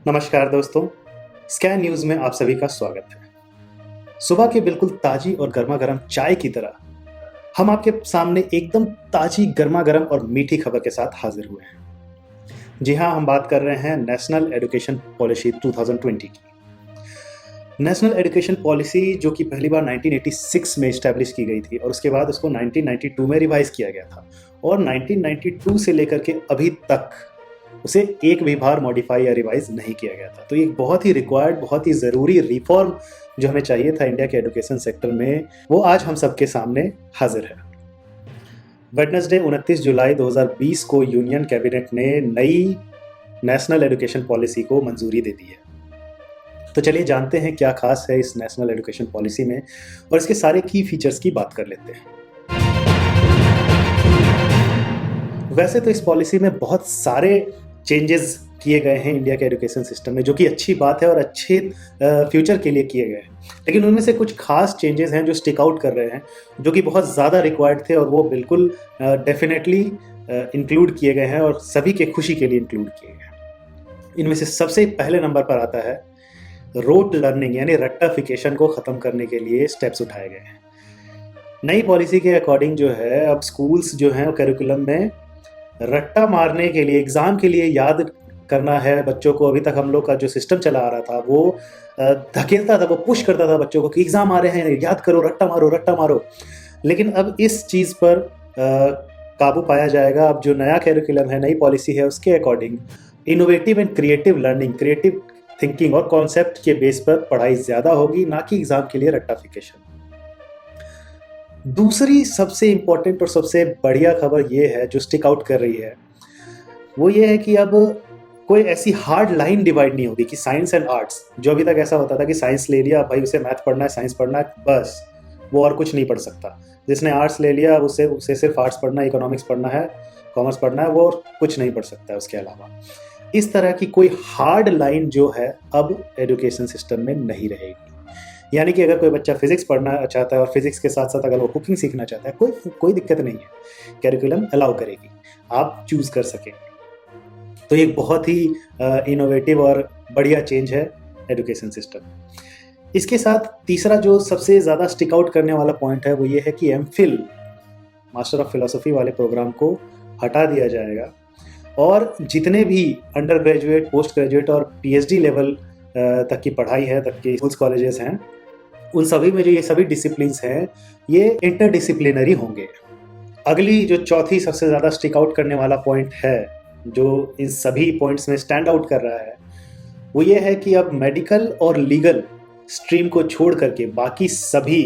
नमस्कार दोस्तों, scan news में आप सभी का स्वागत है। सुबह की बिल्कुल ताज़ी और गर्मा-गर्म चाय की तरह हम आपके सामने एकदम ताज़ी गर्मा-गर्म और मीठी खबर के साथ हाजिर हुए हैं। जी हाँ, हम बात कर रहे हैं नेशनल एजुकेशन पॉलिसी 2020 की। नेशनल एजुकेशन पॉलिसी जो कि पहली बार 1986 में एस्टैब्लिश की गई थी और उसके बाद उसको 1992 में रिवाइज़ किया गया था और 1992 से लेकर के अभी तक उसे एक भी बार मॉडिफाई या रिवाइज नहीं किया गया था। तो ये बहुत ही रिक्वायर्ड, बहुत ही ज़रूरी रिफॉर्म जो हमें चाहिए था इंडिया के एजुकेशन सेक्टर में, वो आज हम सबके सामने हाजिर है। वेडनेसडे 29 जुलाई 2020 को यूनियन कैबिनेट ने नई नेशनल एजुकेशन पॉलिसी को मंजूरी दे दी है। तो चलिए जानते हैं क्या खास है इस नेशनल एजुकेशन पॉलिसी में और इसके सारे की फीचर्स की बात कर लेते हैं। वैसे तो इस पॉलिसी में बहुत सारे चेंजेस किए गए हैं इंडिया के एजुकेशन सिस्टम में, जो कि अच्छी बात है और अच्छे फ्यूचर के लिए किए गए हैं। लेकिन उनमें से कुछ खास चेंजेस हैं जो स्टिक आउट कर रहे हैं, जो कि बहुत ज़्यादा रिक्वायर्ड थे और वो बिल्कुल डेफिनेटली इंक्लूड किए गए हैं और सभी के खुशी के लिए इंक्लूड किए गए हैं। इनमें से सबसे पहले नंबर पर आता है रोट लर्निंग, यानी रट्टाफिकेशन को ख़त्म करने के लिए स्टेप्स उठाए गए हैं। नई पॉलिसी के अकॉर्डिंग जो है, अब स्कूल्स जो हैं करिकुलम में रट्टा मारने के लिए, एग्ज़ाम के लिए याद करना है बच्चों को। अभी तक हम लोग का जो सिस्टम चला आ रहा था वो धकेलता था, वो पुश करता था बच्चों को कि एग्ज़ाम आ रहे हैं, याद करो, रट्टा मारो, रट्टा मारो। लेकिन अब इस चीज़ पर काबू पाया जाएगा। अब जो नया कैरिकुलम है, नई पॉलिसी है, उसके according innovative and creative learning, creative thinking और कॉन्सेप्ट के बेस पर पढ़ाई ज़्यादा होगी, ना कि एग्ज़ाम के लिए रट्टाफिकेशन। दूसरी सबसे इम्पोर्टेंट और सबसे बढ़िया खबर ये है जो स्टिक आउट कर रही है, वो ये है कि अब कोई ऐसी हार्ड लाइन डिवाइड नहीं होगी कि साइंस एंड आर्ट्स, जो अभी तक ऐसा होता था कि साइंस ले लिया भाई उसे मैथ पढ़ना है, साइंस पढ़ना है, बस वो और कुछ नहीं पढ़ सकता। जिसने आर्ट्स ले लिया उसे सिर्फ आर्ट्स पढ़ना है, इकोनॉमिक्स पढ़ना है, कॉमर्स पढ़ना है, वो और कुछ नहीं पढ़ सकता है उसके अलावा। इस तरह की कोई हार्ड लाइन जो है अब एजुकेशन सिस्टम में नहीं रहेगी। यानी कि अगर कोई बच्चा फिजिक्स पढ़ना चाहता है और फिजिक्स के साथ साथ अगर वो कुकिंग सीखना चाहता है, कोई दिक्कत नहीं है, कैरिकुलम अलाउ करेगी, आप चूज कर सकेंगे। तो ये बहुत ही इनोवेटिव और बढ़िया चेंज है एजुकेशन सिस्टम। इसके साथ तीसरा जो सबसे ज़्यादा स्टिक आउट करने वाला पॉइंट है वो ये है कि एमफिल, मास्टर ऑफ फिलोसफी वाले प्रोग्राम को हटा दिया जाएगा और जितने भी अंडर ग्रेजुएट, पोस्ट ग्रेजुएट और पीएचडी लेवल तक की पढ़ाई है, तक की स्कूल्स कॉलेजेस हैं, उन सभी में जो ये सभी डिसिप्लिन्स हैं ये इंटरडिसिप्लिनरी होंगे। अगली जो चौथी सबसे ज़्यादा स्टिक आउट करने वाला पॉइंट है, जो इन सभी पॉइंट्स में स्टैंड आउट कर रहा है, वो ये है कि अब मेडिकल और लीगल स्ट्रीम को छोड़ करके बाकी सभी,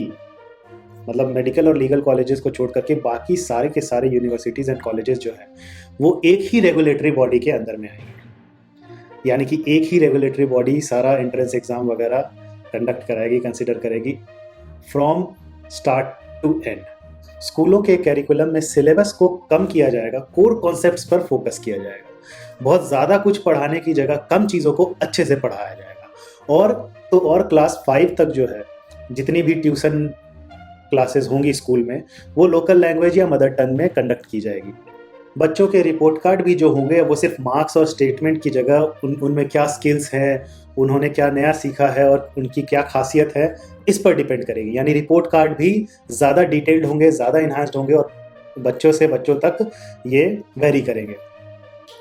मतलब मेडिकल और लीगल कॉलेजेस को छोड़ करके बाकी सारे के सारे यूनिवर्सिटीज़ एंड कॉलेजेस जो हैं वो एक ही रेगुलेटरी बॉडी के अंदर में आएंगे। यानी कि एक ही रेगुलेटरी बॉडी सारा एंट्रेंस एग्ज़ाम वगैरह कंडक्ट कराएगी, कंसिडर करेगी फ्रॉम स्टार्ट टू एंड। स्कूलों के कैरिकुलम में सिलेबस को कम किया जाएगा, कोर कॉन्सेप्ट्स पर फोकस किया जाएगा। बहुत ज़्यादा कुछ पढ़ाने की जगह कम चीज़ों को अच्छे से पढ़ाया जाएगा। और क्लास 5 तक जो है जितनी भी ट्यूशन क्लासेस होंगी स्कूल में, वो लोकल लैंग्वेज या मदर टंग में कंडक्ट की जाएगी। बच्चों के रिपोर्ट कार्ड भी जो होंगे वो सिर्फ मार्क्स और स्टेटमेंट की जगह उनमें क्या स्किल्स हैं, उन्होंने क्या नया सीखा है और उनकी क्या खासियत है, इस पर डिपेंड करेगी। यानी रिपोर्ट कार्ड भी ज़्यादा डिटेल्ड होंगे, ज़्यादा इन्हांस्ड होंगे और बच्चों से बच्चों तक ये वेरी करेंगे।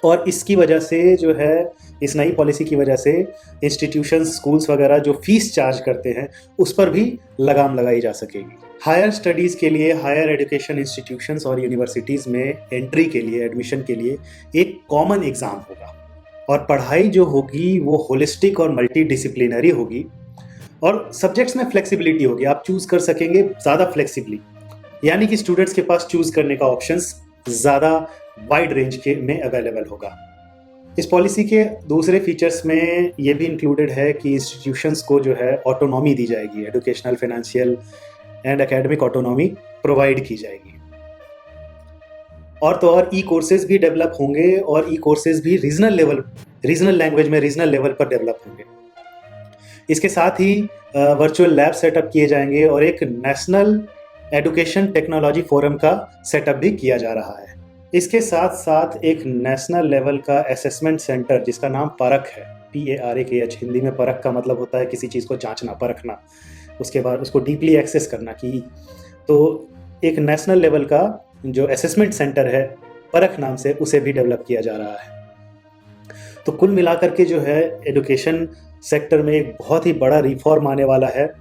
और इसकी वजह से जो है, इस नई पॉलिसी की वजह से इंस्टीट्यूशंस, स्कूल्स वगैरह जो फीस चार्ज करते हैं उस पर भी लगाम लगाई जा सकेगी। हायर स्टडीज़ के लिए, हायर एजुकेशन इंस्टीट्यूशंस और यूनिवर्सिटीज़ में एंट्री के लिए, एडमिशन के लिए एक कॉमन एग्ज़ाम होगा और पढ़ाई जो होगी वो होलिस्टिक और मल्टी डिसिप्लिनरी होगी और सब्जेक्ट्स में फ्लेक्सिबिलिटी होगी। आप चूज़ कर सकेंगे ज़्यादा फ्लेक्सिबली, यानी कि स्टूडेंट्स के पास चूज़ करने का ऑप्शंस ज़्यादा वाइड रेंज के में अवेलेबल होगा। इस पॉलिसी के दूसरे फीचर्स में ये भी इंक्लूडेड है कि इंस्टीट्यूशंस को जो है ऑटोनॉमी दी जाएगी, educational, financial and academic autonomy provide की जाएगी। और तो और ई कोर्सेज भी डेवलप होंगे और ई कोर्सेज भी रीजनल लैंग्वेज में रीजनल लेवल पर डेवलप होंगे। इसके साथ ही वर्चुअल लैब सेटअप किए जाएंगे और एक नेशनल एजुकेशन टेक्नोलॉजी फोरम का सेटअप भी किया जा रहा है। इसके साथ साथ एक नेशनल लेवल का असेसमेंट सेंटर जिसका नाम परख है, PARAKH, हिंदी में परख का मतलब होता है किसी चीज़ को जांचना, परखना, उसके बाद उसको डीपली एक्सेस करना कि तो एक नेशनल लेवल का जो असेसमेंट सेंटर है परख नाम से, उसे भी डेवलप किया जा रहा है। तो कुल मिलाकर के जो है एजुकेशन सेक्टर में एक बहुत ही बड़ा रिफॉर्म आने वाला है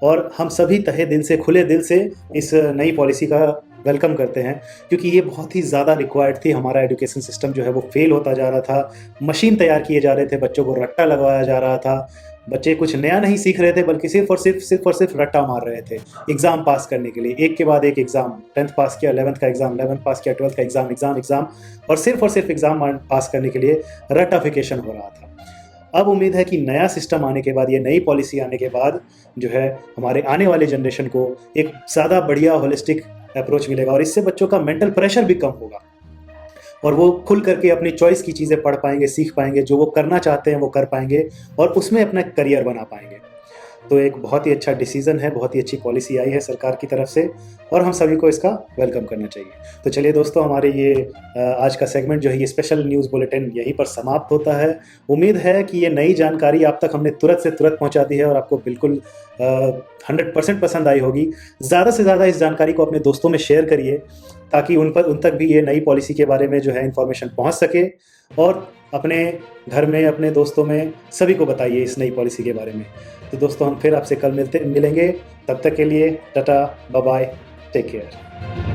और हम सभी तहे दिल से, खुले दिल से इस नई पॉलिसी का वेलकम करते हैं, क्योंकि ये बहुत ही ज़्यादा रिक्वायर्ड थी। हमारा एजुकेशन सिस्टम जो है वो फेल होता जा रहा था, मशीन तैयार किए जा रहे थे, बच्चों को रट्टा लगवाया जा रहा था, बच्चे कुछ नया नहीं सीख रहे थे बल्कि सिर्फ और सिर्फ रट्टा मार रहे थे एग्ज़ाम पास करने के लिए, एक के बाद एक एग्ज़ाम। 10th पास किया, 11th का एग्ज़ाम, 11th पास किया, 12th का एग्ज़ाम और सिर्फ एग्ज़ाम पास करने के लिए रटाफिकेशन हो रहा था। अब उम्मीद है कि नया सिस्टम आने के बाद, ये नई पॉलिसी आने के बाद जो है हमारे आने वाले जनरेशन को एक ज़्यादा बढ़िया होलिस्टिक अप्रोच मिलेगा और इससे बच्चों का मेंटल प्रेशर भी कम होगा और वो खुल करके अपनी चॉइस की चीज़ें पढ़ पाएंगे, सीख पाएंगे, जो वो करना चाहते हैं वो कर पाएंगे और उसमें अपना करियर बना पाएंगे। तो एक बहुत ही अच्छा डिसीजन है, बहुत ही अच्छी पॉलिसी आई है सरकार की तरफ से और हम सभी को इसका वेलकम करना चाहिए। तो चलिए दोस्तों, हमारे ये आज का सेगमेंट जो है, ये स्पेशल न्यूज़ बुलेटिन यहीं पर समाप्त होता है। उम्मीद है कि ये नई जानकारी आप तक हमने तुरंत से तुरंत पहुंचा दी है और आपको बिल्कुल 100% पसंद आई होगी। ज़्यादा से ज़्यादा इस जानकारी को अपने दोस्तों में शेयर करिए ताकि उन तक भी ये नई पॉलिसी के बारे में जो है इन्फॉर्मेशन पहुंच सके और अपने घर में, अपने दोस्तों में, सभी को बताइए इस नई पॉलिसी के बारे में। तो दोस्तों, हम फिर आपसे कल मिलेंगे। तब तक के लिए tata, bye bye, take care.